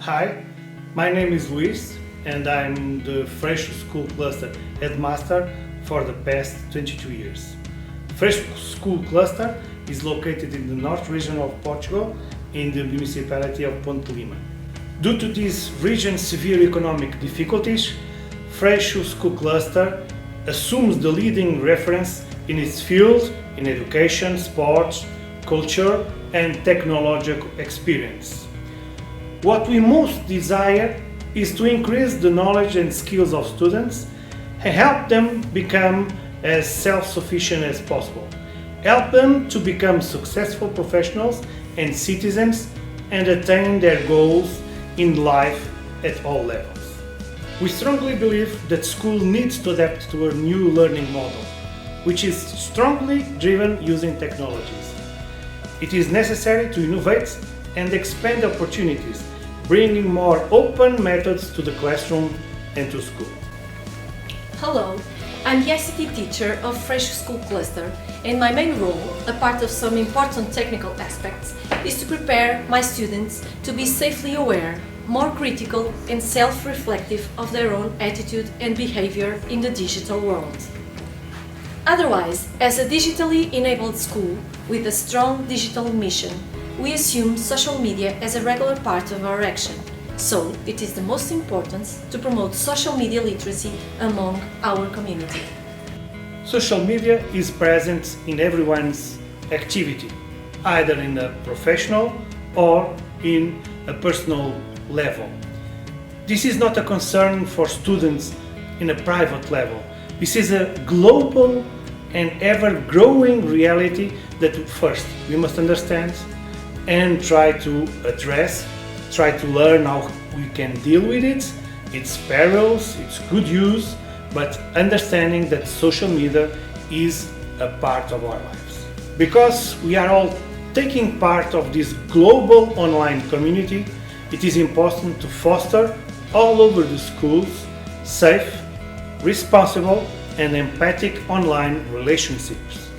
Hi, my name is Luis and I'm the Freixo School Cluster Headmaster for the past 22 years. Freixo School Cluster is located in the north region of Portugal in the municipality of Ponte Lima. Due to this region's severe economic difficulties, Freixo School Cluster assumes the leading reference in its field in education, sports, culture and technological experience. What we most desire is to increase the knowledge and skills of students and help them become as self-sufficient as possible. Help them to become successful professionals and citizens and attain their goals in life at all levels. We strongly believe that school needs to adapt to a new learning model, which is strongly driven using technologies. It is necessary to innovate and expand opportunities, bringing more open methods to the classroom and to school. Hello, I'm the ICT teacher of Freixo School Cluster, and my main role, apart of some important technical aspects, is to prepare my students to be safely aware, more critical and self-reflective of their own attitude and behavior in the digital world. Otherwise, as a digitally enabled school with a strong digital mission, we assume social media as a regular part of our action, so it is the most important to promote social media literacy among our community. Social media is present in everyone's activity, either in a professional or in a personal level. This is not a concern for students in a private level. This is a global and ever-growing reality that first we must understand and try to address, try to learn how we can deal with it, its perils, its good use, but understanding that social media is a part of our lives. Because we are all taking part of this global online community, it is important to foster all over the schools safe, responsible and empathic online relationships.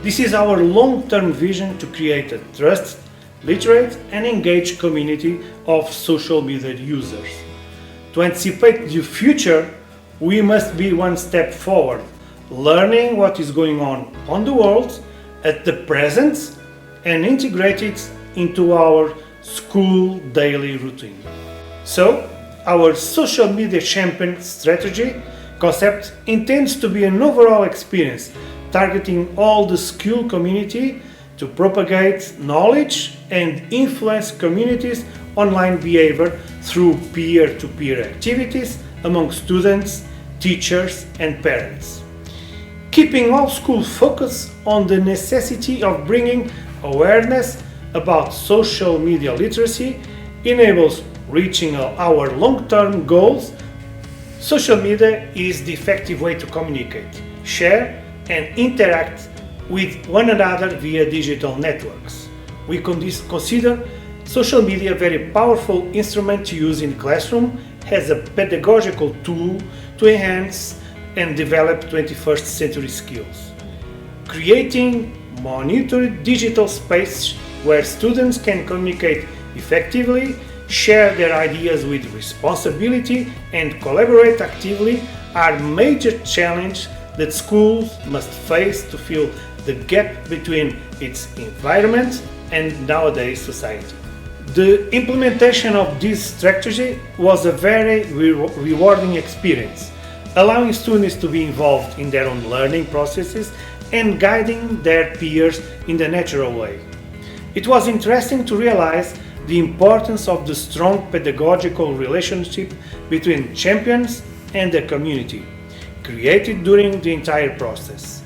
This is our long-term vision to create a trusted, literate and engaged community of social media users. To anticipate the future, we must be one step forward, learning what is going on the world at the present and integrate it into our school daily routine. So, our social media champion strategy concept intends to be an overall experience targeting all the school community to propagate knowledge and influence communities' online behavior through peer-to-peer activities among students, teachers and parents. Keeping all schools focused on the necessity of bringing awareness about social media literacy enables reaching our long-term goals. Social media is the effective way to communicate, share and interact with one another via digital networks. We consider social media a very powerful instrument to use in the classroom as a pedagogical tool to enhance and develop 21st century skills. Creating monitored digital space where students can communicate effectively, share their ideas with responsibility and collaborate actively are major challenges that schools must face to fill the gap between its environment and nowadays society. The implementation of this strategy was a very rewarding experience, allowing students to be involved in their own learning processes and guiding their peers in the natural way. It was interesting to realize the importance of the strong pedagogical relationship between champions and the community, created during the entire process.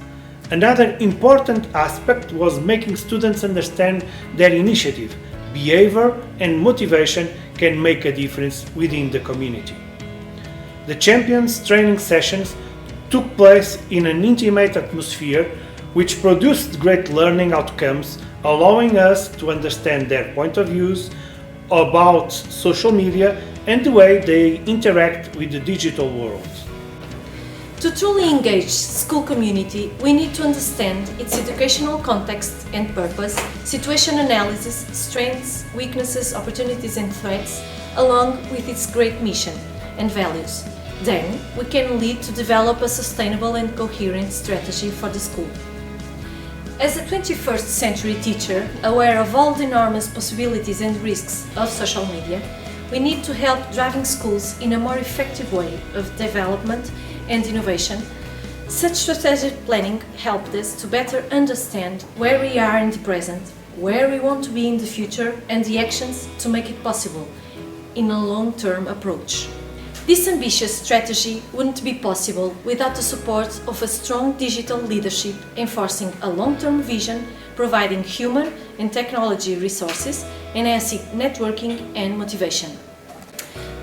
Another important aspect was making students understand their initiative, behavior and motivation can make a difference within the community. The Champions training sessions took place in an intimate atmosphere which produced great learning outcomes, allowing us to understand their point of views about social media and the way they interact with the digital world. To truly engage school community, we need to understand its educational context and purpose, situation analysis, strengths, weaknesses, opportunities and threats, along with its great mission and values. Then we can lead to develop a sustainable and coherent strategy for the school. As a 21st century teacher, aware of all the enormous possibilities and risks of social media, we need to help driving schools in a more effective way of development and innovation. Such strategic planning helped us to better understand where we are in the present, where we want to be in the future, and the actions to make it possible in a long-term approach. This ambitious strategy wouldn't be possible without the support of a strong digital leadership enforcing a long-term vision, providing human and technology resources, enhancing networking and motivation.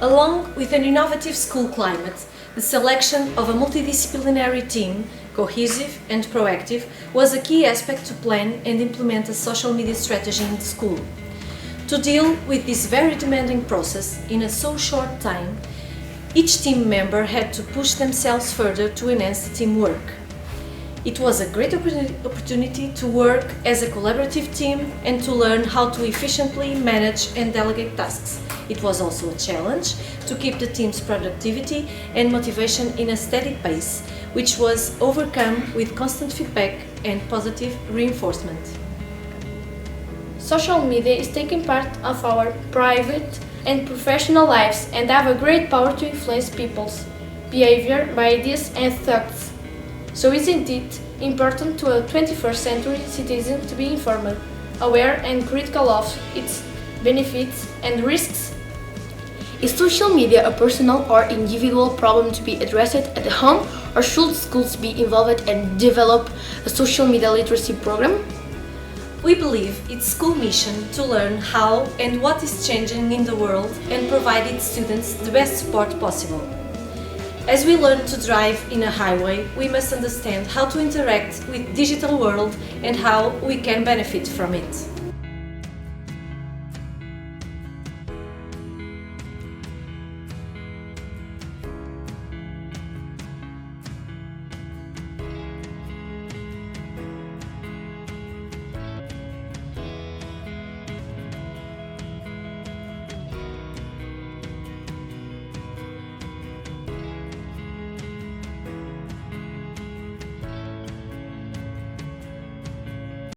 Along with an innovative school climate, the selection of a multidisciplinary team, cohesive and proactive, was a key aspect to plan and implement a social media strategy in the school. To deal with this very demanding process in a so short time, each team member had to push themselves further to enhance the teamwork. It was a great opportunity to work as a collaborative team and to learn how to efficiently manage and delegate tasks. It was also a challenge to keep the team's productivity and motivation in a steady pace, which was overcome with constant feedback and positive reinforcement. Social media is taking part of our private and professional lives and have a great power to influence people's behavior by ideas and thoughts. So isn't it important to a 21st century citizen to be informed, aware and critical of its benefits and risks? Is social media a personal or individual problem to be addressed at home, or should schools be involved and develop a social media literacy program? We believe it's school mission to learn how and what is changing in the world and provide its students the best support possible. As we learn to drive in a highway, we must understand how to interact with the digital world and how we can benefit from it.